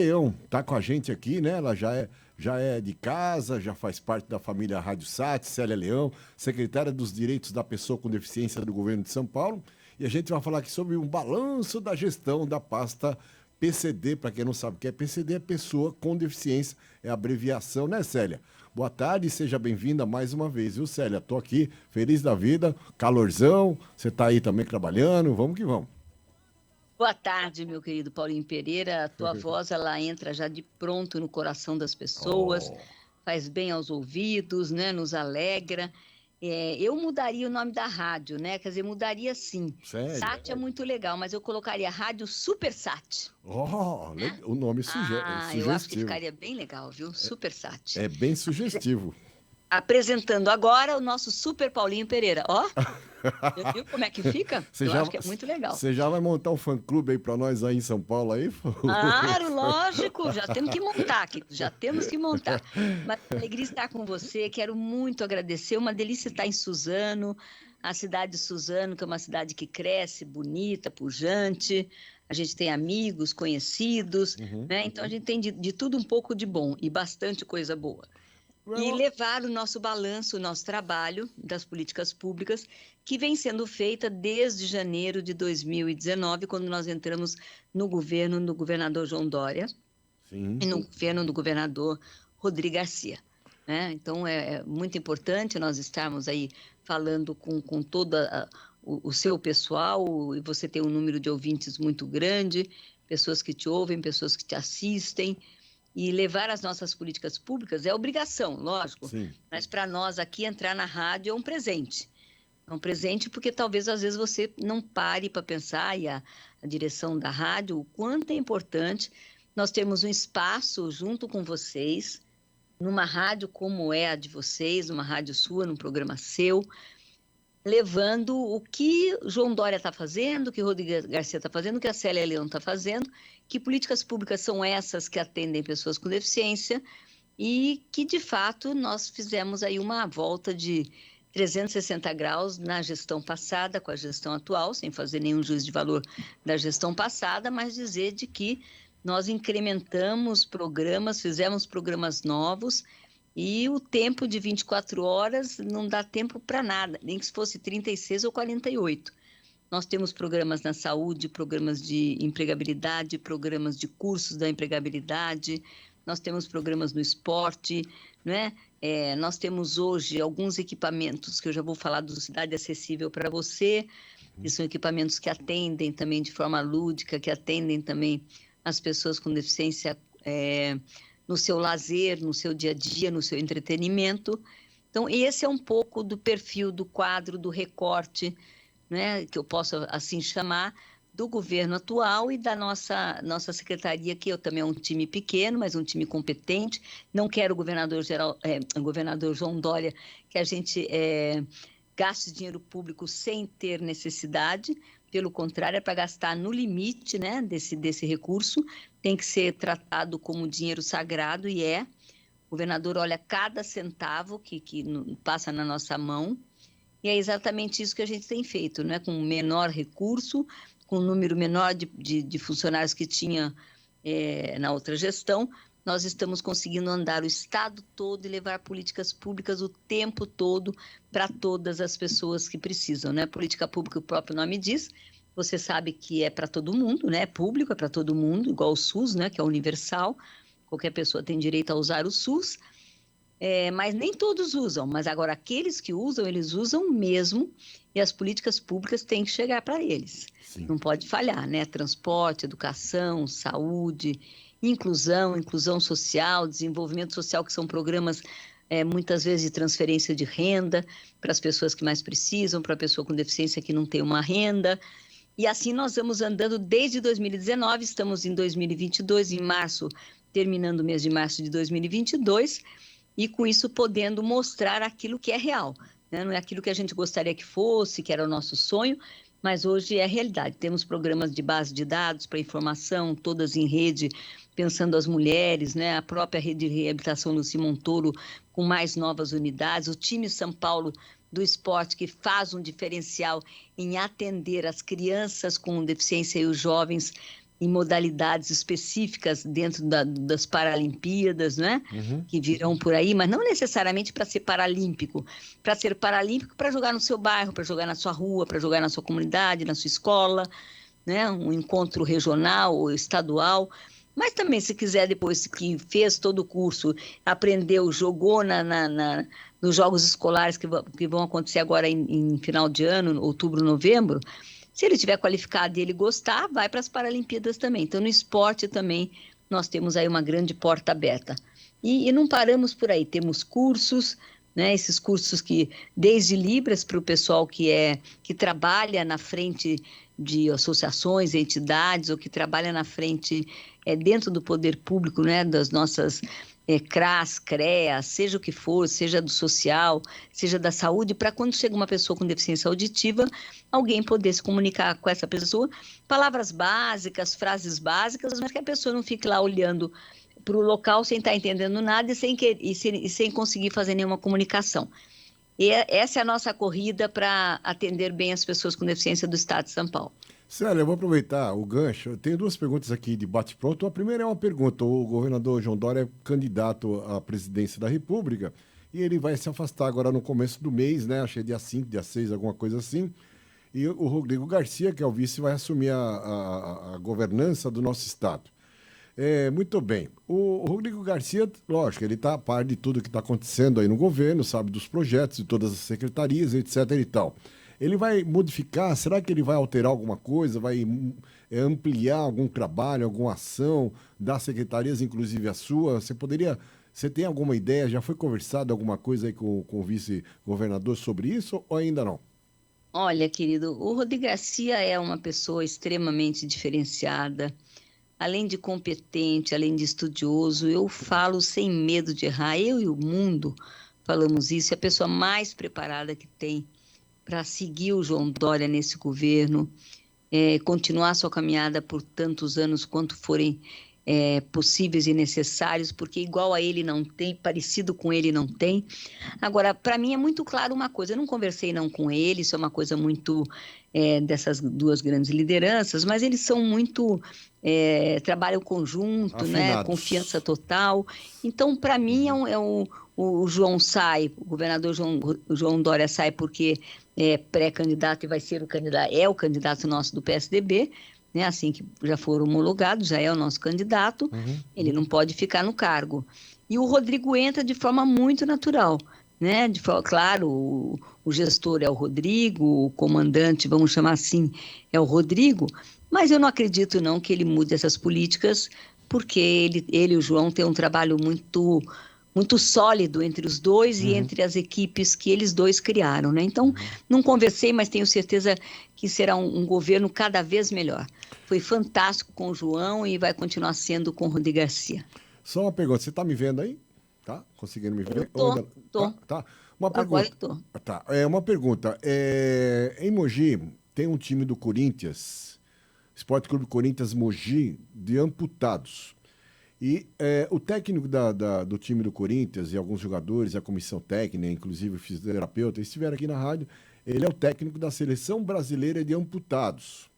Leão tá com a gente aqui, né? Ela já é de casa, já faz parte da família Rádio Sat, Célia Leão, secretária dos Direitos da Pessoa com Deficiência do Governo de São Paulo. E a gente vai falar aqui sobre um balanço da gestão da pasta PCD. Para quem não sabe o que é PCD, é Pessoa com Deficiência, é a abreviação, né, Célia? Boa tarde, seja bem-vinda mais uma vez, viu, Célia? Tô aqui, feliz da vida, calorzão, você tá aí também trabalhando, vamos que vamos. Boa tarde, meu querido Paulinho Pereira. A tua voz, ela entra já de pronto no coração das pessoas, Oh, faz bem aos ouvidos, né? Nos alegra. Eu mudaria o nome da rádio, né? Quer dizer, mudaria sim. sério? Sat é muito legal, mas eu colocaria Rádio Super Sat, Oh, né? o nome Eu acho que sugestivo. ficaria bem legal, viu? Super Sat. É bem sugestivo. Apresentando agora o nosso Super Paulinho Pereira. Ó, viu como é que fica? Você Eu já, acho que é muito legal. você já vai montar um fã-clube aí pra nós aí em São Paulo aí? Claro, lógico, já temos que montar aqui, já temos que montar. Mas alegria estar com você, quero muito agradecer, uma delícia estar em Suzano, a cidade de Suzano, que é uma cidade que cresce, bonita, pujante, a gente tem amigos, conhecidos, Uhum. né? Então a gente tem de tudo um pouco de bom e bastante coisa boa e Well, levar o nosso balanço, o nosso trabalho das políticas públicas, que vem sendo feita desde janeiro de 2019, quando nós entramos no governo do governador João Dória e sim. no governo do governador Rodrigo Garcia. Né? Então, é muito importante nós estarmos aí falando com todo o seu pessoal, e você tem um número de ouvintes muito grande, pessoas que te ouvem, pessoas que te assistem, e levar as nossas políticas públicas é obrigação, lógico, Sim. mas para nós aqui entrar na rádio é um presente. É um presente porque talvez às vezes você não pare para pensar, e a direção da rádio, o quanto é importante nós termos um espaço junto com vocês, numa rádio como é a de vocês, numa rádio sua, num programa seu, levando o que João Dória está fazendo, o que Rodrigo Garcia está fazendo, o que a Célia Leão está fazendo, que políticas públicas são essas que atendem pessoas com deficiência e que, de fato, nós fizemos aí uma volta de 360 graus na gestão passada com a gestão atual, sem fazer nenhum juízo de valor da gestão passada, mas dizer de que nós incrementamos programas, fizemos programas novos e o tempo de 24 horas não dá tempo para nada, nem que se fosse 36 ou 48. Nós temos programas na saúde, programas de empregabilidade, programas de cursos da empregabilidade, nós temos programas no esporte, né? Nós temos hoje alguns equipamentos que eu já vou falar do Cidade Acessível para você, que são equipamentos que atendem também de forma lúdica, que atendem também as pessoas com deficiência no seu lazer, no seu dia a dia, no seu entretenimento. Então, esse é um pouco do perfil, do quadro, do recorte, né, que eu posso assim chamar, do governo atual e da nossa secretaria, que eu também é um time pequeno, mas um time competente. Não quero o governador João Dória, que a gente gaste dinheiro público sem ter necessidade. Pelo contrário, é para gastar no limite, né, desse recurso. Tem que ser tratado como dinheiro sagrado e é. O governador olha cada centavo que passa na nossa mão. E é exatamente isso que a gente tem feito, né? Com menor recurso, com um número menor de funcionários que tinha na outra gestão, nós estamos conseguindo andar o Estado todo e levar políticas públicas o tempo todo para todas as pessoas que precisam, né? Política pública, o próprio nome diz, você sabe que é para todo mundo, né? É público, é para todo mundo, igual o SUS, né? Que é universal, qualquer pessoa tem direito a usar o SUS, mas nem todos usam, mas agora aqueles que usam, eles usam mesmo, e as políticas públicas têm que chegar para eles. Sim. Não pode falhar, né? Transporte, educação, saúde, inclusão social, desenvolvimento social, que são programas muitas vezes de transferência de renda para as pessoas que mais precisam, para a pessoa com deficiência que não tem uma renda. E assim nós vamos andando desde 2019, estamos em 2022, em março, terminando o mês de março de 2022, e com isso podendo mostrar aquilo que é real, né? Não é aquilo que a gente gostaria que fosse, que era o nosso sonho, mas hoje é realidade. Temos programas de base de dados para informação, todas em rede, pensando as mulheres, né? A própria rede de reabilitação Luci Montoro, com mais novas unidades, o time São Paulo do esporte, que faz um diferencial em atender as crianças com deficiência e os jovens em modalidades específicas dentro das Paralimpíadas, né? Que virão por aí, mas não necessariamente para ser paralímpico. Para ser paralímpico, para jogar no seu bairro, para jogar na sua rua, para jogar na sua comunidade, na sua escola, né? Um encontro regional ou estadual. Mas também, se quiser, depois que fez todo o curso, aprendeu, jogou nos jogos escolares que vão acontecer agora em final de ano, outubro, novembro, se ele tiver qualificado e ele gostar, vai para as Paralimpíadas também. Então, no esporte também, nós temos aí uma grande porta aberta. E não paramos por aí, temos cursos, né? Esses cursos que, desde Libras para o pessoal que trabalha na frente de associações, entidades, ou que trabalha na frente dentro do poder público, né? Das nossas CRAS, CREAS, seja o que for, seja do social, seja da saúde, para quando chega uma pessoa com deficiência auditiva, alguém poder se comunicar com essa pessoa, palavras básicas, frases básicas, mas que a pessoa não fique lá olhando para o local sem estar entendendo nada e sem conseguir fazer nenhuma comunicação. E essa é a nossa corrida para atender bem as pessoas com deficiência do Estado de São Paulo. Célia, eu vou aproveitar o gancho. Eu tenho duas perguntas aqui de bate-pronto. A primeira é uma pergunta. O governador João Dória é candidato à presidência da República e ele vai se afastar agora no começo do mês, né? Acho que é dia 5, dia 6, alguma coisa assim. E o Rodrigo Garcia, que é o vice, vai assumir a governança do nosso Estado. Muito bem. O Rodrigo Garcia, lógico, ele está a par de tudo que está acontecendo aí no governo, sabe dos projetos, de todas as secretarias, etc. e tal. Ele vai modificar? Será que ele vai alterar alguma coisa? Vai ampliar algum trabalho, alguma ação das secretarias, inclusive a sua? Você tem alguma ideia? Já foi conversado alguma coisa aí com o vice-governador sobre isso ou ainda não? Olha, querido, o Rodrigo Garcia é uma pessoa extremamente diferenciada, além de competente, além de estudioso. Eu falo sem medo de errar. Eu e o mundo falamos isso. É a pessoa mais preparada que tem para seguir o João Dória nesse governo, continuar sua caminhada por tantos anos quanto forem possíveis e necessários, porque igual a ele não tem, parecido com ele não tem. Agora, para mim é muito claro uma coisa, eu não conversei não com ele, isso é uma coisa muito dessas duas grandes lideranças, mas eles são muito trabalho conjunto, né? Confiança Afinados. total. Então, para mim, o João sai, o governador João Dória sai porque é pré-candidato e vai ser o candidato nosso do PSDB, né? Assim que já for homologado, já é o nosso candidato, ele não pode ficar no cargo. E o Rodrigo entra de forma muito natural, né? Claro, o gestor é o Rodrigo, o comandante, vamos chamar assim, é o Rodrigo, mas eu não acredito não que ele mude essas políticas, porque ele e o João têm um trabalho muito sólido entre os dois e entre as equipes que eles dois criaram, né? Então, não conversei, mas tenho certeza que será um governo cada vez melhor. Foi fantástico com o João e vai continuar sendo com o Rodrigo Garcia. Só uma pergunta. Você está me vendo aí? Tá? Conseguindo me ver? Tô, tô. Tá. Uma Agora pergunta. eu tô. Tá. Uma pergunta. Em Mogi, tem um time do Corinthians, Esporte Clube Corinthians Mogi, de amputados. E o técnico do time do Corinthians e alguns jogadores, a comissão técnica, inclusive o fisioterapeuta, estiveram aqui na rádio. Ele é o técnico da Seleção Brasileira de Amputados.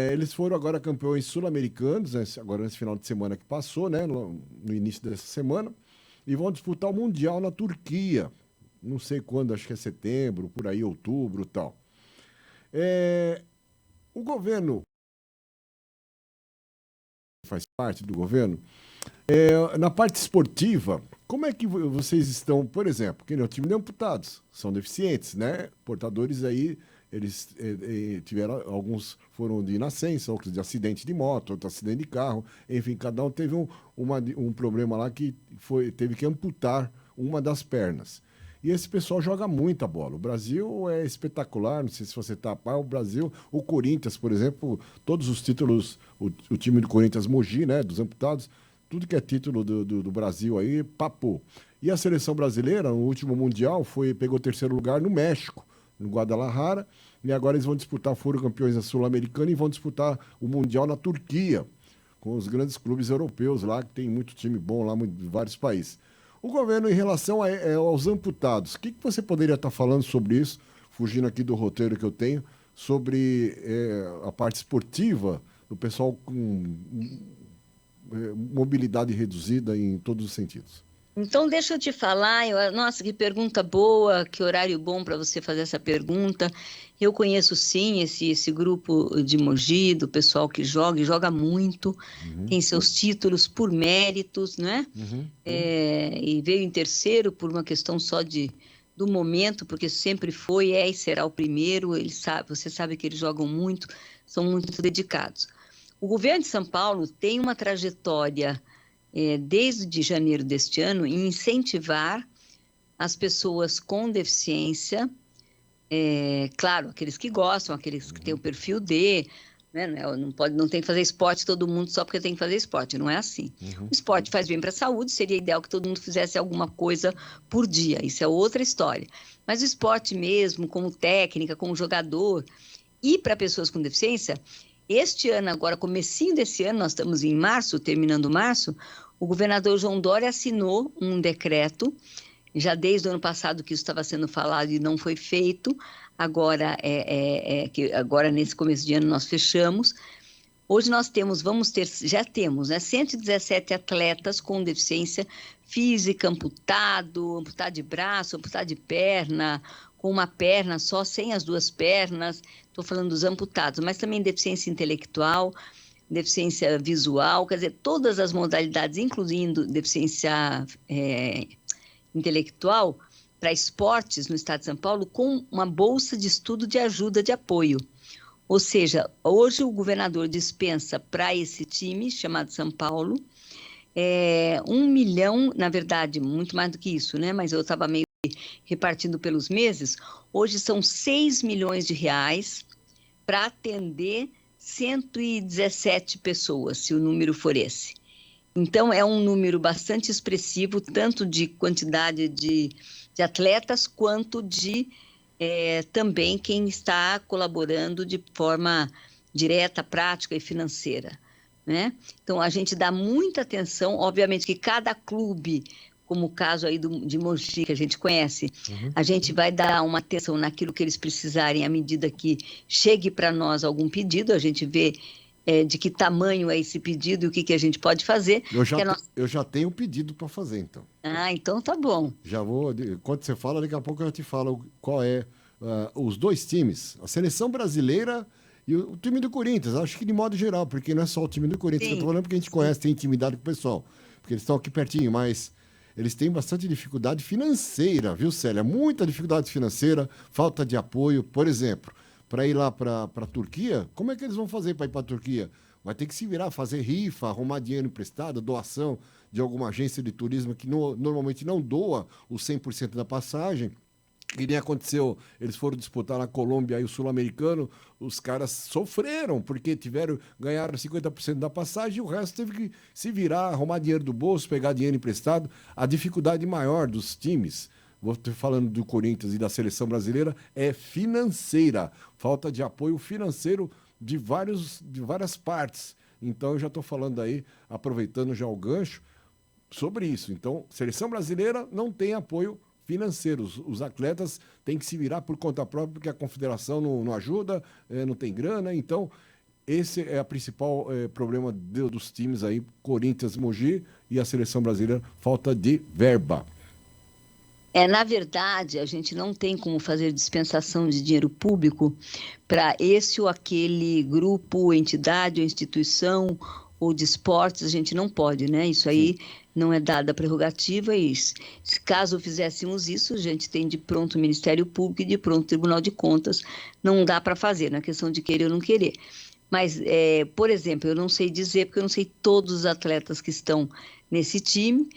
Eles foram agora campeões sul-americanos, né, agora nesse final de semana que passou, né, no início dessa semana, e vão disputar o Mundial na Turquia. Não sei quando, acho que é setembro, por aí, outubro e tal. O governo faz parte do governo. Na parte esportiva, como é que vocês estão, por exemplo, que nem o time de amputados, são deficientes, né? Portadores aí, eles tiveram, alguns foram de nascença, outros de acidente de moto, outros de acidente de carro, enfim, cada um teve um problema lá que teve que amputar uma das pernas. E esse pessoal joga muita bola. O Brasil é espetacular, não sei se você está a par, o Brasil, o Corinthians, por exemplo, todos os títulos, o time do Corinthians Mogi, né, dos amputados, tudo que é título do Brasil aí, papou. E a seleção brasileira, no último Mundial, pegou terceiro lugar no México, no Guadalajara, e agora eles vão disputar, foram campeões da Sul-Americana e vão disputar o Mundial na Turquia, com os grandes clubes europeus lá, que tem muito time bom lá em vários países. O governo, em relação aos amputados, o que você poderia estar falando sobre isso, fugindo aqui do roteiro que eu tenho, sobre a parte esportiva do pessoal com mobilidade reduzida em todos os sentidos. Então, deixa eu te falar, nossa, que pergunta boa, que horário bom para você fazer essa pergunta. Eu conheço sim esse grupo de Mogi, do pessoal que joga, e joga muito, tem seus títulos por méritos, né? E veio em terceiro por uma questão só do momento, porque sempre foi, e será o primeiro, você sabe que eles jogam muito, são muito dedicados. O governo de São Paulo tem uma trajetória desde janeiro deste ano, em incentivar as pessoas com deficiência, claro, aqueles que gostam, aqueles que têm o perfil D, né? Não tem que fazer esporte todo mundo só porque tem que fazer esporte, não é assim. O esporte faz bem para a saúde, seria ideal que todo mundo fizesse alguma coisa por dia, isso é outra história. Mas o esporte mesmo, como técnica, como jogador, e para pessoas com deficiência, este ano, agora, comecinho desse ano, nós estamos em março, terminando março, o governador João Dória assinou um decreto, já desde o ano passado que isso estava sendo falado e não foi feito, agora, agora nesse começo de ano nós fechamos. Hoje nós já temos, né, 117 atletas com deficiência física, amputado de braço, amputado de perna, com uma perna só, sem as duas pernas, estou falando dos amputados, mas também deficiência intelectual, deficiência visual, quer dizer, todas as modalidades, incluindo deficiência intelectual, para esportes no estado de São Paulo, com uma bolsa de estudo de ajuda, de apoio. Ou seja, hoje o governador dispensa para esse time, chamado São Paulo, 1 milhão, na verdade, muito mais do que isso, né? Mas eu estava meio repartindo pelos meses, hoje são 6 milhões de reais para atender 117 pessoas, se o número for esse. Então, é um número bastante expressivo, tanto de quantidade de atletas, quanto de também quem está colaborando de forma direta, prática e financeira, né? Então, a gente dá muita atenção, obviamente que cada clube, como o caso aí de Mogi, que a gente conhece, a gente vai dar uma atenção naquilo que eles precisarem à medida que chegue para nós algum pedido, a gente vê de que tamanho é esse pedido e o que a gente pode fazer. Eu já tenho um pedido para fazer, então. Ah, então tá bom. Já vou, quando você fala, daqui a pouco eu te falo qual é os dois times, a seleção brasileira e o time do Corinthians, acho que de modo geral, porque não é só o time do Corinthians, eu tô falando porque a gente conhece, tem intimidade com o pessoal, porque eles estão aqui pertinho, mas eles têm bastante dificuldade financeira, viu, Célia? Muita dificuldade financeira, falta de apoio. Por exemplo, para ir lá para a Turquia, como é que eles vão fazer para ir para a Turquia? Vai ter que se virar, fazer rifa, arrumar dinheiro emprestado, doação de alguma agência de turismo que normalmente não doa os 100% da passagem. Que nem aconteceu, eles foram disputar na Colômbia e o Sul-Americano, os caras sofreram, porque ganharam 50% da passagem e o resto teve que se virar, arrumar dinheiro do bolso, pegar dinheiro emprestado. A dificuldade maior dos times, vou te falando do Corinthians e da seleção brasileira, é financeira. Falta de apoio financeiro de várias partes. Então eu já estou falando aí, aproveitando já o gancho, sobre isso. Então, seleção brasileira não tem apoio financeiros. Os atletas têm que se virar por conta própria, porque a confederação não ajuda, não tem grana. Então, esse é o principal problema dos times aí, Corinthians, Mogi e a seleção brasileira, falta de verba. Na verdade, a gente não tem como fazer dispensação de dinheiro público para esse ou aquele grupo, entidade ou instituição ou de esportes, a gente não pode, né? Isso aí não é dada a prerrogativa e se caso fizéssemos isso, a gente tem de pronto o Ministério Público e de pronto o Tribunal de Contas, não dá para fazer, na questão de querer ou não querer. Mas, por exemplo, eu não sei dizer, porque eu não sei todos os atletas que estão nesse time,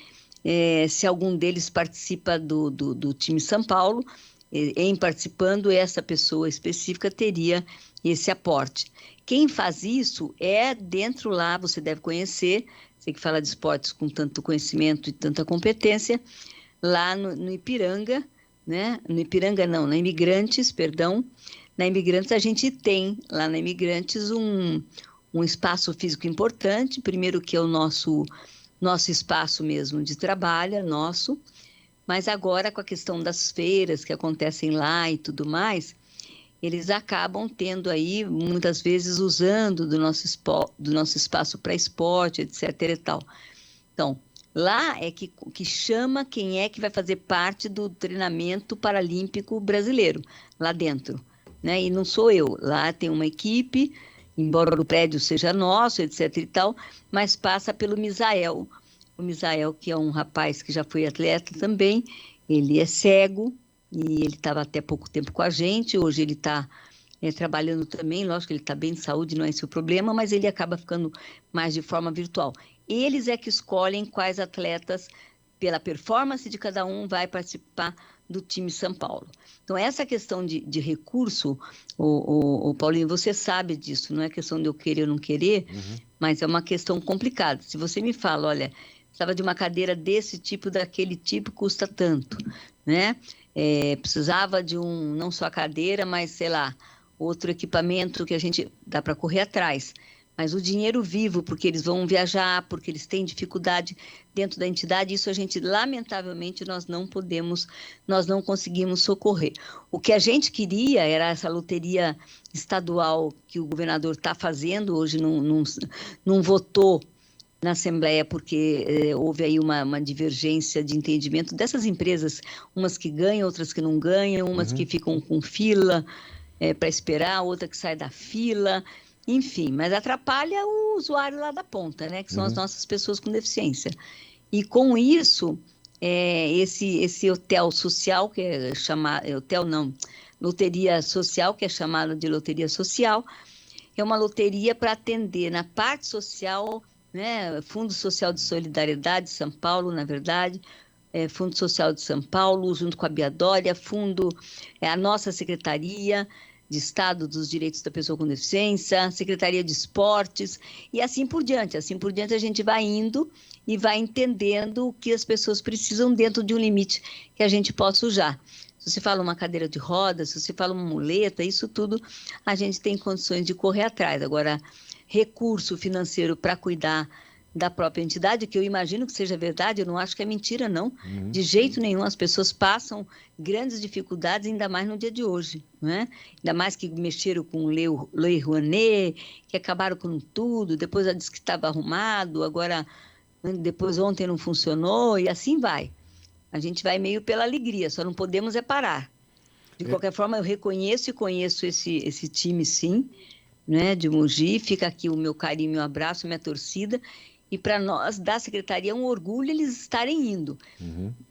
se algum deles participa do time São Paulo, em participando, essa pessoa específica teria esse aporte. Quem faz isso é dentro lá, você deve conhecer, você que fala de esportes com tanto conhecimento e tanta competência, lá no Ipiranga, né? No Ipiranga não, na Imigrantes, perdão. Na Imigrantes a gente tem, lá na Imigrantes, um espaço físico importante, primeiro que é o nosso espaço mesmo de trabalho, mas agora com a questão das feiras que acontecem lá e tudo mais, eles acabam tendo aí, muitas vezes, usando do nosso espaço para esporte, etc. e tal. Então, lá é que chama quem é que vai fazer parte do treinamento paralímpico brasileiro, lá dentro, né? E não sou eu. Lá tem uma equipe, embora o prédio seja nosso, etc. e tal, mas passa pelo Misael. O Misael, que é um rapaz que já foi atleta também, ele é cego e ele estava até pouco tempo com a gente, hoje ele está trabalhando também, lógico que ele está bem de saúde, não é esse o problema, mas ele acaba ficando mais de forma virtual. Eles é que escolhem quais atletas, pela performance de cada um, vai participar do time São Paulo. Então, essa questão de recurso, o Paulinho, você sabe disso, não é questão de eu querer ou não querer, mas é uma questão complicada. Se você me fala, olha, precisava de uma cadeira desse tipo, daquele tipo, custa tanto, né? Precisava de não só a cadeira, mas, sei lá, outro equipamento que a gente dá para correr atrás. Mas o dinheiro vivo, porque eles vão viajar, porque eles têm dificuldade dentro da entidade, isso a gente, lamentavelmente, nós não conseguimos socorrer. O que a gente queria era essa loteria estadual que o governador está fazendo, hoje não votou na Assembleia, porque houve aí uma divergência de entendimento dessas empresas, umas que ganham, outras que não ganham, umas que ficam com fila para esperar, outra que sai da fila, enfim, mas atrapalha o usuário lá da ponta, né, que são as nossas pessoas com deficiência. E com isso, esse hotel social, que é chamado, hotel não, loteria social, que é chamada de loteria social, é uma loteria para atender na parte social, né, Fundo Social de Solidariedade de São Paulo, na verdade, Fundo Social de São Paulo, junto com a Biadória, a nossa Secretaria de Estado dos Direitos da Pessoa com Deficiência, Secretaria de Esportes, e assim por diante. Assim por diante a gente vai indo e vai entendendo o que as pessoas precisam dentro de um limite que a gente possa usar. Se você fala uma cadeira de rodas, se você fala uma muleta, isso tudo a gente tem condições de correr atrás. Agora, recurso financeiro para cuidar da própria entidade, que eu imagino que seja verdade, eu não acho que é mentira, não. De jeito nenhum, as pessoas passam grandes dificuldades, ainda mais no dia de hoje, né? Ainda mais que mexeram com Lei Rouanet, que acabaram com tudo, depois ela disse que estava arrumado, agora, depois ontem não funcionou, e assim vai. A gente vai meio pela alegria, só não podemos parar. De qualquer forma, eu reconheço e conheço esse time, sim, né, de Mogi. Fica aqui o meu carinho, meu abraço, minha torcida. E para nós, da Secretaria, é um orgulho eles estarem indo.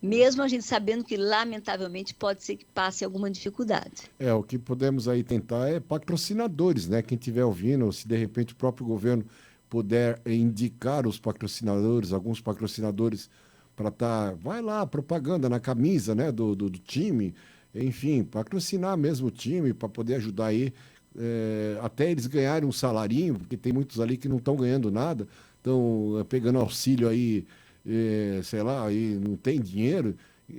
Mesmo a gente sabendo que, lamentavelmente, pode ser que passe alguma dificuldade. O que podemos aí tentar é patrocinadores, né? Quem estiver ouvindo, se de repente o próprio governo puder indicar os patrocinadores, alguns patrocinadores para vai lá, propaganda na camisa, né, do time, enfim, patrocinar mesmo o time para poder ajudar aí, até eles ganharem um salarinho, porque tem muitos ali que não estão ganhando nada, estão pegando auxílio aí, sei lá, aí não tem dinheiro,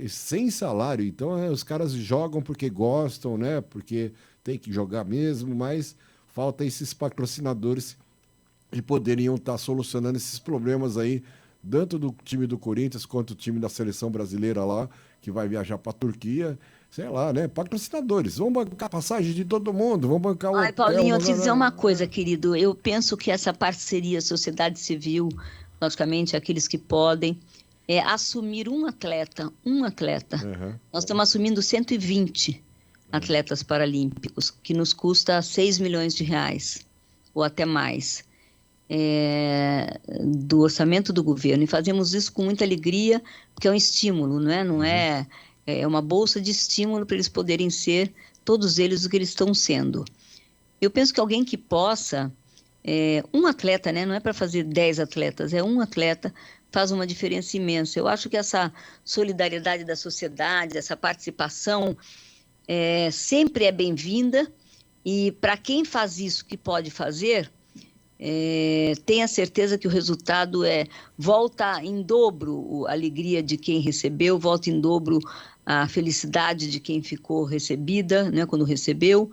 sem salário. Então, os caras jogam porque gostam, né? Porque tem que jogar mesmo, mas falta esses patrocinadores que poderiam estar solucionando esses problemas aí, tanto do time do Corinthians quanto do time da seleção brasileira lá, que vai viajar para a Turquia. Sei lá, né? Patrocinadores. Vão bancar a passagem de todo mundo, vão bancar o Ai, hotel. Paulinho, eu te dizer uma coisa, querido. Eu penso que essa parceria, sociedade civil, logicamente, aqueles que podem, assumir um atleta. Nós estamos assumindo 120 atletas paralímpicos, que nos custa 6 milhões de reais, ou até mais, do orçamento do governo. E fazemos isso com muita alegria, porque é um estímulo, não é? Não é... É uma bolsa de estímulo para eles poderem ser, todos eles, o que eles estão sendo. Eu penso que alguém que possa, um atleta, né? Não é para fazer 10 atletas, é um atleta, faz uma diferença imensa. Eu acho que essa solidariedade da sociedade, essa participação, sempre é bem-vinda, e para quem faz isso, que pode fazer, tenha certeza que o resultado volta em dobro a alegria de quem recebeu, volta em dobro a felicidade de quem ficou recebida, né, quando recebeu,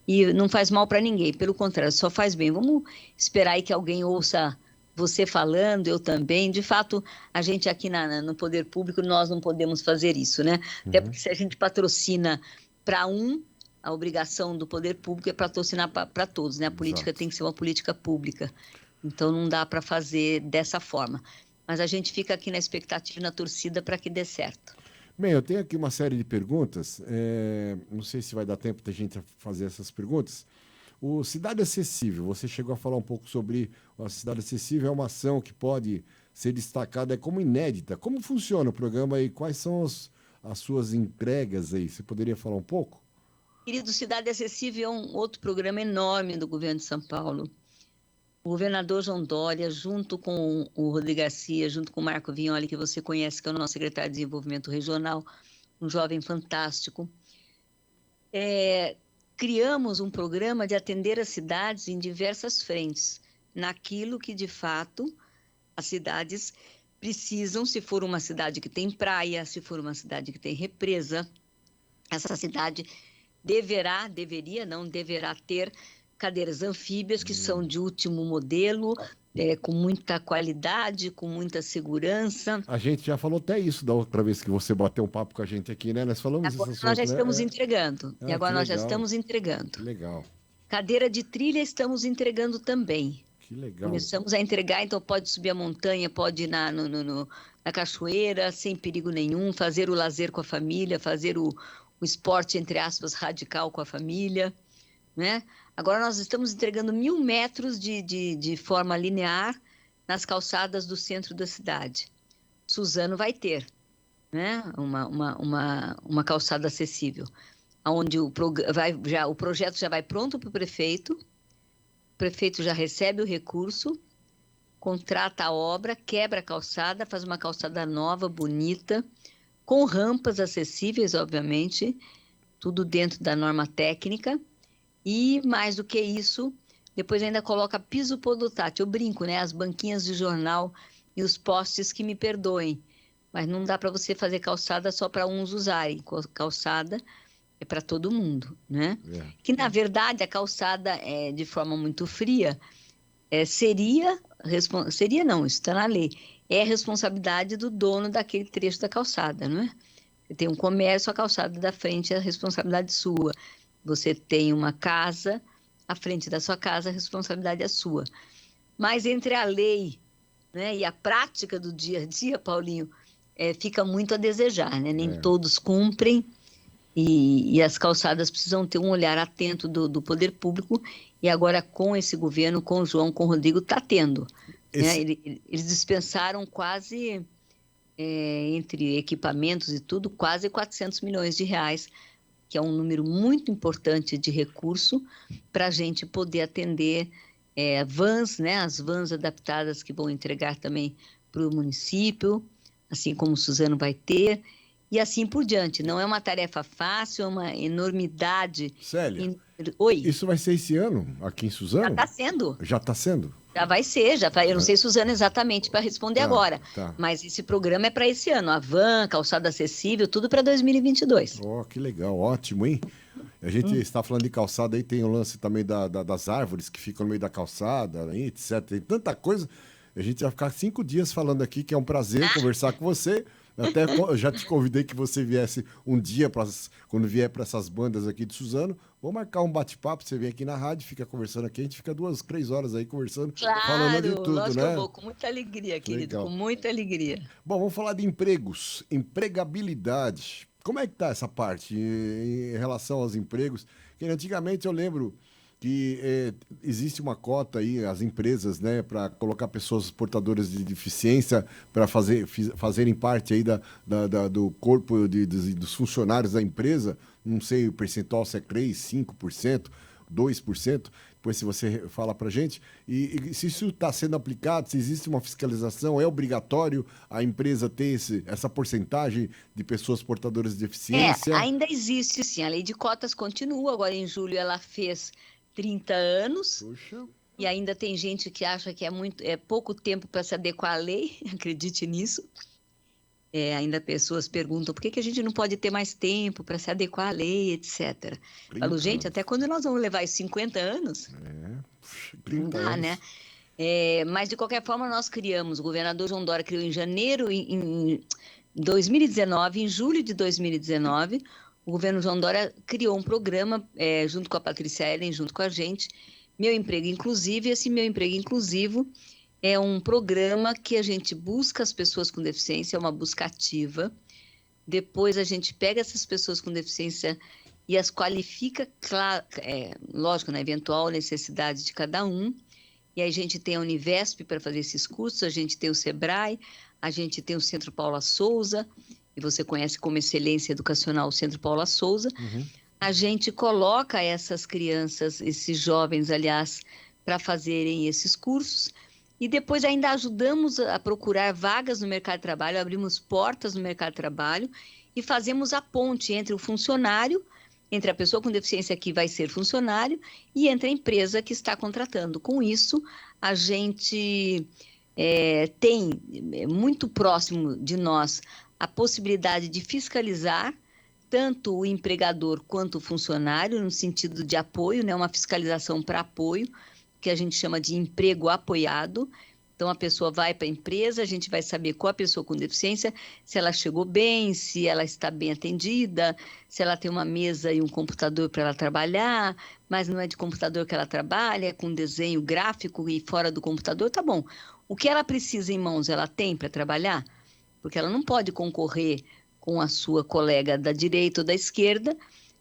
e não faz mal para ninguém, pelo contrário, só faz bem. Vamos esperar aí que alguém ouça você falando, eu também. De fato, a gente aqui no Poder Público, nós não podemos fazer isso, né? Até porque se a gente patrocina para um, a obrigação do poder público é patrocinar para todos, né? A política Exato. tem que ser uma política pública. Então, não dá para fazer dessa forma. Mas a gente fica aqui na expectativa e na torcida para que dê certo. Bem, eu tenho aqui uma série de perguntas. Não sei se vai dar tempo da gente fazer essas perguntas. O Cidade Acessível, você chegou a falar um pouco sobre a Cidade Acessível, é uma ação que pode ser destacada como inédita. Como funciona o programa e quais são as suas entregas aí? Você poderia falar um pouco? Querido, Cidade Acessível é um outro programa enorme do governo de São Paulo. O governador João Dória, junto com o Rodrigo Garcia, junto com o Marco Vignoli, que você conhece, que é o nosso secretário de Desenvolvimento Regional, um jovem fantástico, criamos um programa de atender as cidades em diversas frentes, naquilo que, de fato, as cidades precisam, se for uma cidade que tem praia, se for uma cidade que tem represa, essa cidade deverá ter cadeiras anfíbias que são de último modelo, com muita qualidade, com muita segurança. A gente já falou até isso da outra vez que você bateu um papo com a gente aqui, né? Nós falamos Agora desse nós já assunto, estamos né? entregando. E agora nós já estamos entregando. Que legal. Cadeira de trilha estamos entregando também. Que legal. Começamos a entregar, então pode subir a montanha, pode ir na cachoeira, sem perigo nenhum, fazer o lazer com a família, fazer o esporte, entre aspas, radical com a família, né? Agora nós estamos entregando 1.000 metros de forma linear nas calçadas do centro da cidade. Suzano vai ter, né? Uma calçada acessível, onde o projeto já vai pronto para o prefeito já recebe o recurso, contrata a obra, quebra a calçada, faz uma calçada nova, bonita, com rampas acessíveis, obviamente, tudo dentro da norma técnica. E, mais do que isso, depois ainda coloca piso podotátil. Eu brinco, né? As banquinhas de jornal e os postes que me perdoem. Mas não dá para você fazer calçada só para uns usarem. Calçada é para todo mundo, né? Que, na verdade, a calçada, de forma muito fria, seria não, isso está na lei, é responsabilidade do dono daquele trecho da calçada, não é? Você tem um comércio, a calçada da frente é a responsabilidade sua. Você tem uma casa, à frente da sua casa, a responsabilidade é sua. Mas entre a lei, né, e a prática do dia a dia, Paulinho, fica muito a desejar, né? Nem todos cumprem. E as calçadas precisam ter um olhar atento do poder público, e agora com esse governo, com o João, com o Rodrigo, está tendo. Né? Eles dispensaram quase, entre equipamentos e tudo, quase 400 milhões de reais, que é um número muito importante de recurso para a gente poder atender vans, né? As vans adaptadas que vão entregar também para o município, assim como o Suzano vai ter, e assim por diante. Não é uma tarefa fácil, é uma enormidade. Célia, Oi. Isso vai ser esse ano, aqui em Suzano? Já está sendo. Já está sendo? Já vai ser, eu não sei, Suzano, exatamente para responder agora, mas esse programa é para esse ano, a van, calçada acessível, tudo para 2022. Que legal, ótimo, hein? A gente está falando de calçada aí, tem o lance também das árvores que ficam no meio da calçada, etc. Tem tanta coisa. A gente vai ficar 5 dias falando aqui, que é um prazer conversar com você. Até eu já te convidei que você viesse um dia, quando vier para essas bandas aqui de Suzano. Vou marcar um bate-papo, você vem aqui na rádio, fica conversando aqui, a gente fica 2, 3 horas aí conversando, falando de tudo, lógico, né? Eu vou, com muita alegria, querido, com muita alegria. Bom, vamos falar de empregos, empregabilidade. Como é que tá essa parte em relação aos empregos? Porque antigamente eu lembro que existe uma cota aí, as empresas, né, para colocar pessoas portadoras de deficiência para fazerem parte aí do corpo dos funcionários da empresa. Não sei o percentual, se é 3%, 5%, 2%. Depois, se você fala para a gente. E se isso está sendo aplicado, se existe uma fiscalização, é obrigatório a empresa ter essa porcentagem de pessoas portadoras de deficiência? Ainda existe, sim. A lei de cotas continua. Agora, em julho, ela fez 30 anos. Puxa. E ainda tem gente que acha que é pouco tempo para se adequar à lei, acredite nisso. Ainda pessoas perguntam por que a gente não pode ter mais tempo para se adequar à lei, etc. Falo, gente, até quando nós vamos levar 50 anos? Não dá, né? Mas, de qualquer forma, nós criamos, o governador João Dória criou em janeiro, em 2019, em julho de 2019, o governo João Dória criou um programa, junto com a Patrícia Ellen, junto com a gente, Meu Emprego Inclusivo. E esse Meu Emprego Inclusivo é um programa que a gente busca as pessoas com deficiência, é uma busca ativa. Depois a gente pega essas pessoas com deficiência e as qualifica, claro, lógico, na eventual necessidade de cada um. E aí a gente tem a Univesp para fazer esses cursos, a gente tem o Sebrae, a gente tem o Centro Paula Souza, e você conhece como Excelência Educacional o Centro Paula Souza. Uhum. A gente coloca essas crianças, esses jovens, aliás, para fazerem esses cursos. E depois ainda ajudamos a procurar vagas no mercado de trabalho, abrimos portas no mercado de trabalho e fazemos a ponte entre o funcionário, entre a pessoa com deficiência que vai ser funcionário e entre a empresa que está contratando. Com isso, a gente tem muito próximo de nós a possibilidade de fiscalizar tanto o empregador quanto o funcionário, no sentido de apoio, né? Uma fiscalização para apoio, que a gente chama de emprego apoiado. Então, a pessoa vai para a empresa, a gente vai saber qual a pessoa com deficiência, se ela chegou bem, se ela está bem atendida, se ela tem uma mesa e um computador para ela trabalhar, mas não é de computador que ela trabalha, é com desenho gráfico e fora do computador, tá bom. O que ela precisa em mãos, ela tem para trabalhar? Porque ela não pode concorrer com a sua colega da direita ou da esquerda,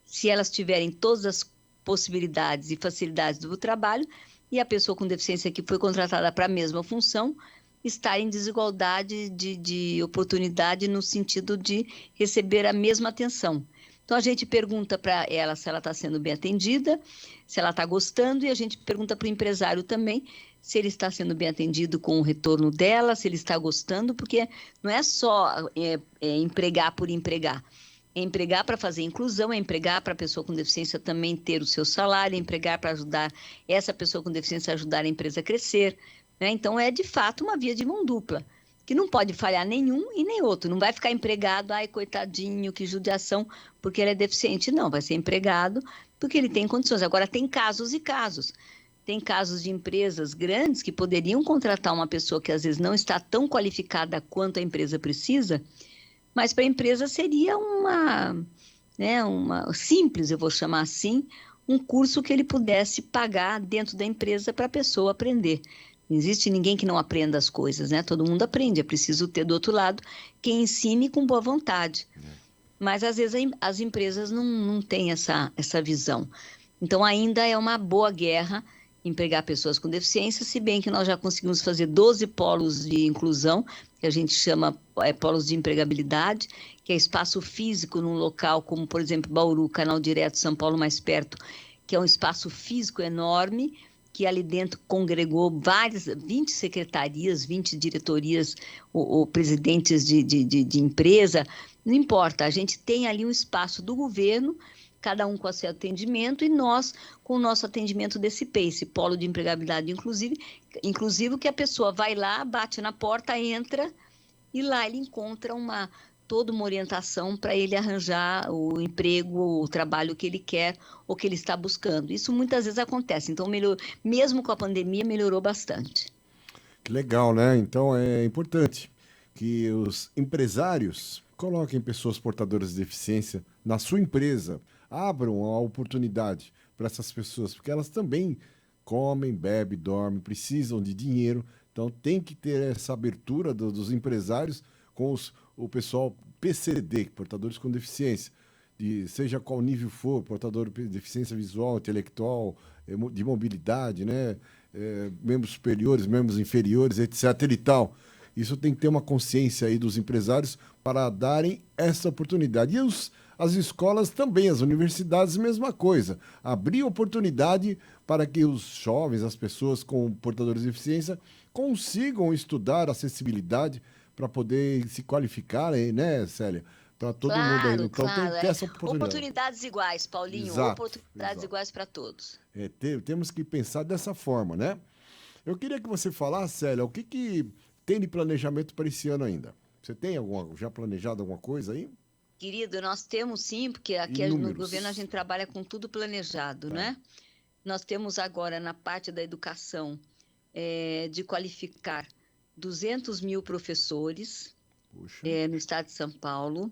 se elas tiverem todas as possibilidades e facilidades do trabalho, e a pessoa com deficiência que foi contratada para a mesma função estar em desigualdade de oportunidade no sentido de receber a mesma atenção. Então, a gente pergunta para ela se ela está sendo bem atendida, se ela está gostando, e a gente pergunta para o empresário também se ele está sendo bem atendido com o retorno dela, se ele está gostando, porque não é só empregar por empregar. É empregar para fazer inclusão, é empregar para a pessoa com deficiência também ter o seu salário, é empregar para ajudar essa pessoa com deficiência a ajudar a empresa a crescer, né? Então, é de fato uma via de mão dupla, que não pode falhar nenhum e nem outro. Não vai ficar empregado, ai, coitadinho, que judiação, porque ele é deficiente. Não, vai ser empregado porque ele tem condições. Agora, tem casos e casos. Tem casos de empresas grandes que poderiam contratar uma pessoa que às vezes não está tão qualificada quanto a empresa precisa, mas para a empresa seria uma simples, eu vou chamar assim, um curso que ele pudesse pagar dentro da empresa para a pessoa aprender. Não existe ninguém que não aprenda as coisas, né? Todo mundo aprende, é preciso ter do outro lado quem ensine com boa vontade. Mas às vezes as empresas não têm essa visão. Então ainda é uma boa guerra empregar pessoas com deficiência, se bem que nós já conseguimos fazer 12 polos de inclusão, que a gente chama polos de empregabilidade, que é espaço físico num local como, por exemplo, Bauru, Canal Direto, São Paulo mais perto, que é um espaço físico enorme, que ali dentro congregou 20 secretarias, 20 diretorias, ou presidentes de empresa, não importa, a gente tem ali um espaço do governo, cada um com o seu atendimento, e nós com o nosso atendimento desse PACE, Polo de Empregabilidade inclusive que a pessoa vai lá, bate na porta, entra, e lá ele encontra toda uma orientação para ele arranjar o emprego, o trabalho que ele quer ou que ele está buscando. Isso muitas vezes acontece, então mesmo com a pandemia melhorou bastante. Que legal, né? Então é importante que os empresários coloquem pessoas portadoras de deficiência na sua empresa, abram a oportunidade para essas pessoas, porque elas também comem, bebem, dormem, precisam de dinheiro. Então tem que ter essa abertura dos empresários com o pessoal PCD, portadores com deficiência, seja qual nível for, portador de deficiência visual, intelectual, de mobilidade, né? Membros superiores, membros inferiores, etc. e tal. Isso tem que ter uma consciência aí dos empresários para darem essa oportunidade. E as escolas também, as universidades, mesma coisa. Abrir oportunidade para que os jovens, as pessoas com portadores de deficiência, consigam estudar acessibilidade para poder se qualificar, né, Célia? Para todo mundo aí. Claro, Então tem que claro. ter essa oportunidade. Oportunidades iguais, Paulinho. Exato, Oportunidades exato. iguais para todos. Temos que pensar dessa forma, né? Eu queria que você falasse, Célia, o que tem de planejamento para esse ano ainda? Você tem já planejado alguma coisa aí? Querido, nós temos sim, porque aqui no governo a Inúmeros. gente trabalha com tudo planejado, Tá. né? Nós temos agora na parte da educação de qualificar 200 mil professores Puxa. no estado de São Paulo.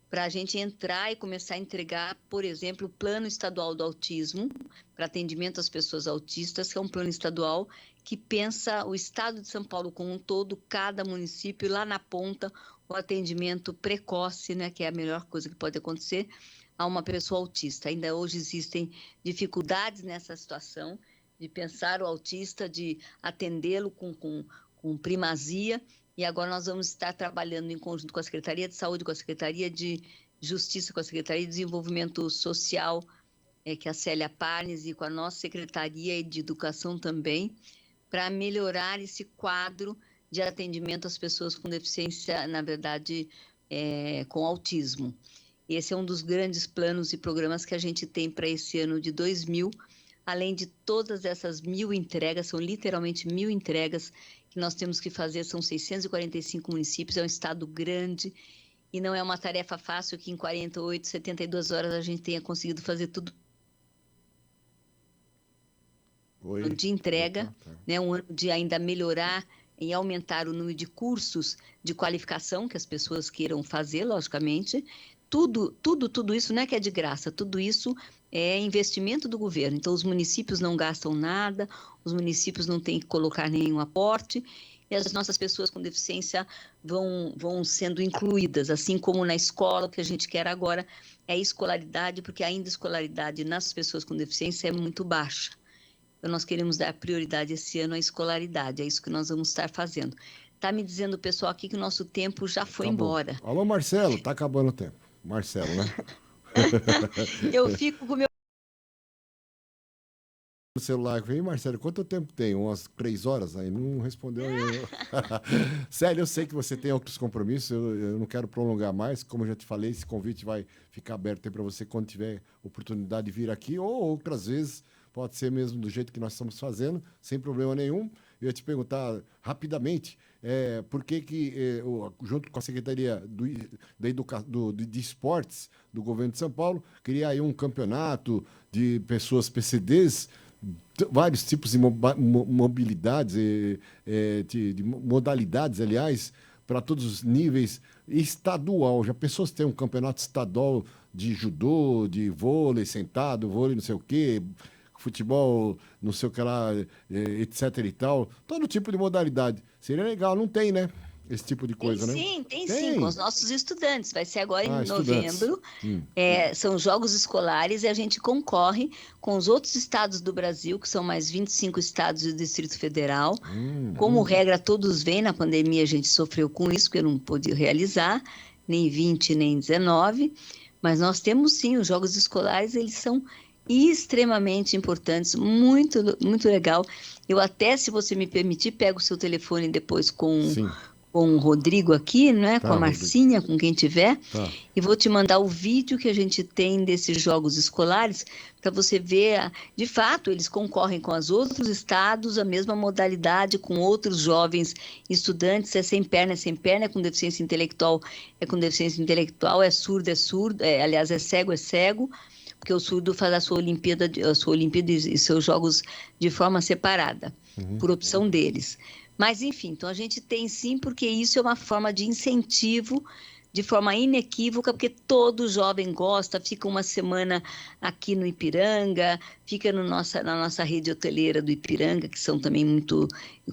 para a gente entrar e começar a entregar, por exemplo, o Plano Estadual do Autismo, para atendimento às pessoas autistas, que é um plano estadual que pensa o estado de São Paulo como um todo, cada município, e lá na ponta, o atendimento precoce, né, que é a melhor coisa que pode acontecer a uma pessoa autista. Ainda hoje existem dificuldades nessa situação, de pensar o autista, de atendê-lo com primazia, e agora nós vamos estar trabalhando em conjunto com a Secretaria de Saúde, com a Secretaria de Justiça, com a Secretaria de Desenvolvimento Social, que é a Célia Parnes, e com a nossa Secretaria de Educação também, para melhorar esse quadro de atendimento às pessoas com deficiência, na verdade, com autismo. Esse é um dos grandes planos e programas que a gente tem para esse ano de 2000, além de todas essas 1000 entregas, são literalmente 1000 entregas que nós temos que fazer, são 645 municípios, é um estado grande, e não é uma tarefa fácil que em 48, 72 horas a gente tenha conseguido fazer tudo de entrega, né? Um ano de ainda melhorar e aumentar o número de cursos de qualificação que as pessoas queiram fazer, logicamente. Tudo isso não é que é de graça, tudo isso é investimento do governo. Então, os municípios não gastam nada, os municípios não têm que colocar nenhum aporte, e as nossas pessoas com deficiência vão sendo incluídas, assim como na escola. O que a gente quer agora é a escolaridade, porque ainda a escolaridade nas pessoas com deficiência é muito baixa. Então, nós queremos dar prioridade esse ano à escolaridade, é isso que nós vamos estar fazendo. Está me dizendo o pessoal aqui que o nosso tempo já foi embora. Alô, Marcelo, está acabando o tempo. Marcelo, né? Eu fico com o meu celular, vem, Marcelo, quanto tempo tem? Umas 3 horas? Aí não respondeu. Célia, eu sei que você tem outros compromissos, eu não quero prolongar mais. Como eu já te falei, esse convite vai ficar aberto para você quando tiver oportunidade de vir aqui, ou outras vezes, pode ser mesmo do jeito que nós estamos fazendo, sem problema nenhum. Eu ia te perguntar rapidamente, por que junto com a Secretaria de Esportes do Governo de São Paulo, criar aí um campeonato de pessoas PCDs, vários tipos de mobilidades, de modalidades, aliás, para todos os níveis, estadual. Já pensou se tem um campeonato estadual de judô, de vôlei sentado, vôlei não sei o quê, futebol, não sei o que lá, etc e tal, todo tipo de modalidade. Seria legal, não tem, né? Esse tipo de coisa, né? Tem sim, com os nossos estudantes. Vai ser agora em novembro. Estudantes. São jogos escolares e a gente concorre com os outros estados do Brasil, que são mais 25 estados e o Distrito Federal. Como regra, todos vêm. Na pandemia a gente sofreu com isso, porque eu não pude realizar, nem 20, nem 19. Mas nós temos sim, os jogos escolares, eles são extremamente importantes, muito, muito legal. Eu até, se você me permitir, pego o seu telefone depois com o Rodrigo aqui, né? Com a Marcinha, Rodrigo, com quem tiver, e vou te mandar o vídeo que a gente tem desses jogos escolares, para você ver, de fato, eles concorrem com os outros estados, a mesma modalidade, com outros jovens estudantes, é sem perna, é com deficiência intelectual, é surdo, aliás, é cego, porque o surdo faz a sua Olimpíada e seus jogos de forma separada, por opção deles. Mas, enfim, então a gente tem sim, porque isso é uma forma de incentivo, de forma inequívoca, porque todo jovem gosta, fica uma semana aqui no Ipiranga, fica na nossa rede hoteleira do Ipiranga, que são também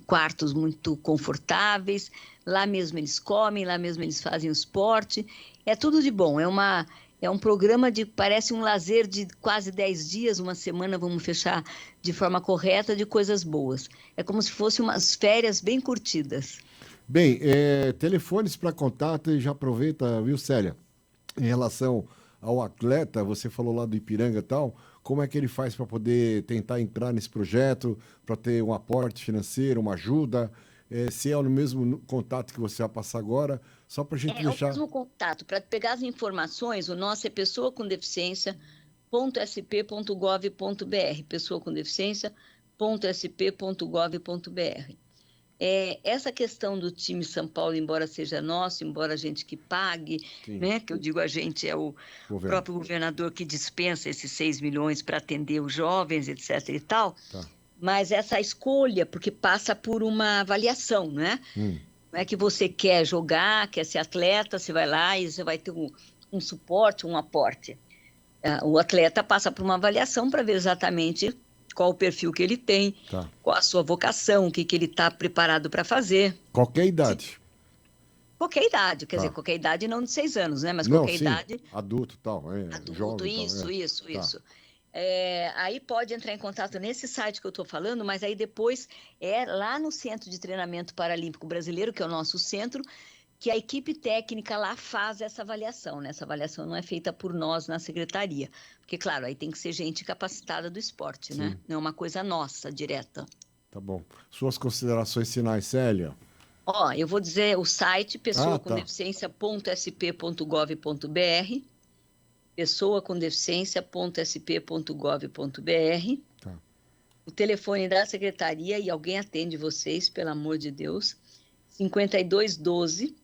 quartos muito confortáveis, lá mesmo eles comem, lá mesmo eles fazem o esporte, é tudo de bom, é um programa parece um lazer de quase 10 dias, uma semana, vamos fechar de forma correta, de coisas boas. É como se fossem umas férias bem curtidas. Bem, telefones para contato, e já aproveita, viu, Célia? Em relação ao atleta, você falou lá do Ipiranga e tal, como é que ele faz para poder tentar entrar nesse projeto, para ter um aporte financeiro, uma ajuda? Se é o mesmo contato que você vai passar agora, só para a gente deixar... É o mesmo contato. Para pegar as informações, o nosso é pessoacomdeficiência.sp.gov.br, pessoacomdeficiência.sp.gov.br. Essa questão do time São Paulo, embora seja nosso, embora a gente que pague, né, que eu digo a gente é o próprio governador que dispensa esses 6 milhões para atender os jovens, etc. e tal, mas essa escolha, porque passa por uma avaliação, né? Não é que você quer jogar, quer ser atleta, você vai lá e você vai ter um suporte, um aporte. O atleta passa por uma avaliação para ver exatamente qual o perfil que ele tem, qual a sua vocação, o que ele está preparado para fazer. Qualquer idade. Qualquer idade, quer dizer, qualquer idade não de 6 anos, né? Mas não, qualquer sim, idade. Adulto, tal, Adulto, jovem. Isso. Aí pode entrar em contato nesse site que eu estou falando, mas aí depois lá no Centro de Treinamento Paralímpico Brasileiro, que é o nosso centro, que a equipe técnica lá faz essa avaliação, né? Essa avaliação não é feita por nós na secretaria, porque, claro, aí tem que ser gente capacitada do esporte, sim, né? Não é uma coisa nossa, direta. Tá bom. Suas considerações finais, Célia? Eu vou dizer o site pessoacomdeficiência.sp.gov.br, pessoacomdeficiência.sp.gov.br. Tá. O telefone da secretaria, e alguém atende vocês, pelo amor de Deus, 5212-3730.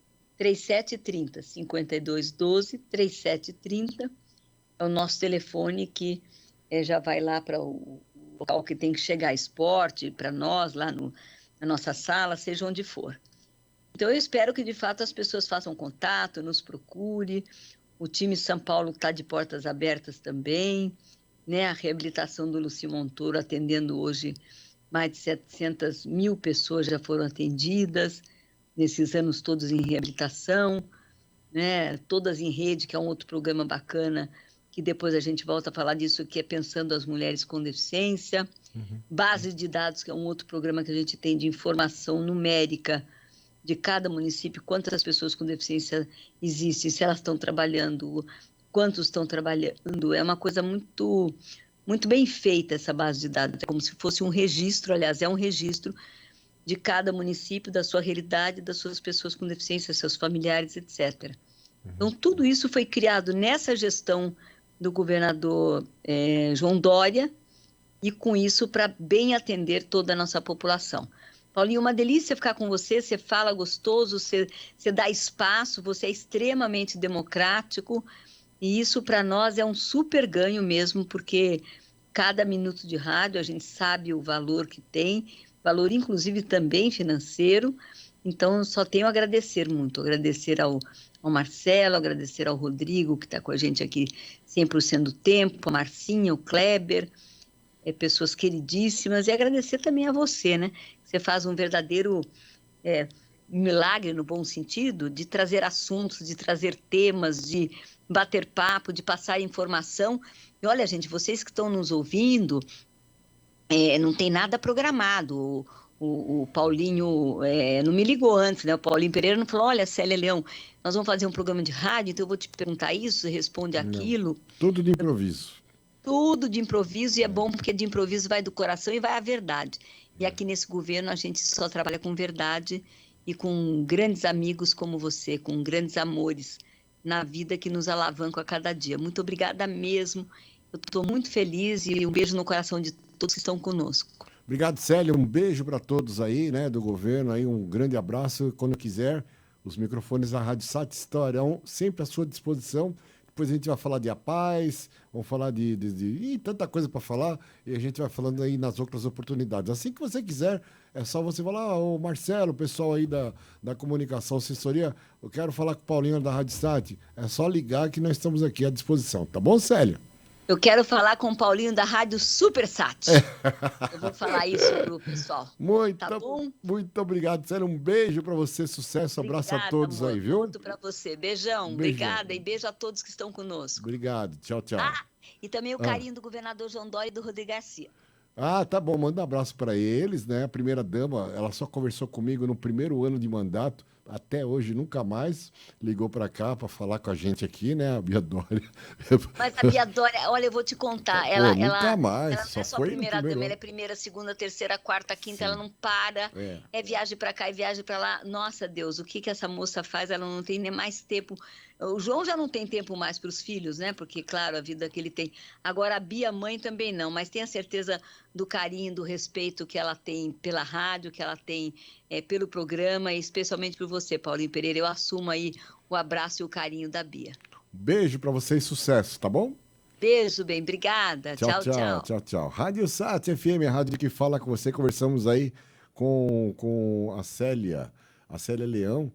5212-3730 é o nosso telefone que já vai lá para o local que tem que chegar esporte, para nós, lá na nossa sala, seja onde for. Então, eu espero que, de fato, as pessoas façam contato, nos procure. O time São Paulo está de portas abertas também, né? A reabilitação do Luci Montoro, atendendo hoje mais de 700 mil pessoas já foram atendidas nesses anos todos em reabilitação, né? Todas em Rede, que é um outro programa bacana, que depois a gente volta a falar disso, que é Pensando as Mulheres com Deficiência. Base de Dados, que é um outro programa que a gente tem de informação numérica de cada município, quantas pessoas com deficiência existem, se elas estão trabalhando, quantos estão trabalhando. É uma coisa muito, muito bem feita essa base de dados. É como se fosse um registro, aliás, é um registro de cada município, da sua realidade, das suas pessoas com deficiência, seus familiares, etc. Então, tudo isso foi criado nessa gestão do governador João Dória, e com isso para bem atender toda a nossa população. Paulinho, uma delícia ficar com você, você fala gostoso, você dá espaço, você é extremamente democrático, e isso para nós é um super ganho mesmo, porque cada minuto de rádio a gente sabe o valor que tem, valor inclusive também financeiro, então só tenho a agradecer muito, agradecer ao Marcelo, agradecer ao Rodrigo, que está com a gente aqui 100% do tempo, a Marcinha, o Kleber, pessoas queridíssimas, e agradecer também a você, né? Você faz um verdadeiro milagre, no bom sentido, de trazer assuntos, de trazer temas, de bater papo, de passar informação. E olha, gente, vocês que estão nos ouvindo, não tem nada programado. O Paulinho não me ligou antes, né? O Paulinho Pereira não falou, olha, Célia Leão, nós vamos fazer um programa de rádio, então eu vou te perguntar isso, você responde aquilo. Tudo de improviso. Tudo de improviso, e é bom porque de improviso vai do coração e vai a verdade. E aqui nesse governo a gente só trabalha com verdade e com grandes amigos como você, com grandes amores na vida que nos alavancam a cada dia. Muito obrigada mesmo. Eu estou muito feliz e um beijo no coração de todos que estão conosco. Obrigado, Célia. Um beijo para todos aí, né, do governo. Aí um grande abraço. Quando quiser, os microfones da Rádio Sat estarão sempre à sua disposição. Depois a gente vai falar de A Paz, vamos falar de tanta coisa para falar, e a gente vai falando aí nas outras oportunidades. Assim que você quiser, é só você falar, ô Marcelo, o pessoal aí da comunicação, assessoria, eu quero falar com o Paulinho da Rádio Sat. É só ligar que nós estamos aqui à disposição. Tá bom, Célia? Eu quero falar com o Paulinho da Rádio Supersat. Eu vou falar isso pro pessoal. Tá bom? Muito obrigado, Célia. Um beijo para você, sucesso, abraço a todos, amor, aí, viu? Muito para você. Beijão. Obrigada e beijo a todos que estão conosco. Obrigado. Tchau, tchau. E também o carinho do governador João Dória e do Rodrigo Garcia. Tá bom. Manda um abraço para eles, né? A primeira dama, ela só conversou comigo no primeiro ano de mandato. Até hoje, nunca mais ligou para cá para falar com a gente aqui, né? A Bia Dória. Mas a Bia Dória, olha, eu vou te contar. Nunca mais. Ela não é só primeira dama, ela é primeira, segunda, terceira, quarta, quinta, sim. Ela não para. É viagem para cá e viagem para lá. Nossa, Deus, o que essa moça faz? Ela não tem nem mais tempo. O João já não tem tempo mais para os filhos, né? Porque, claro, a vida que ele tem. Agora, a Bia, mãe, também não. Mas tenha certeza do carinho, do respeito que ela tem pela rádio, que ela tem pelo programa, e especialmente por você, Paulinho Pereira. Eu assumo aí o abraço e o carinho da Bia. Beijo para você e sucesso, tá bom? Beijo, bem. Obrigada. Tchau. Rádio Sat FM, a rádio que fala com você. Conversamos aí com a Célia Leão,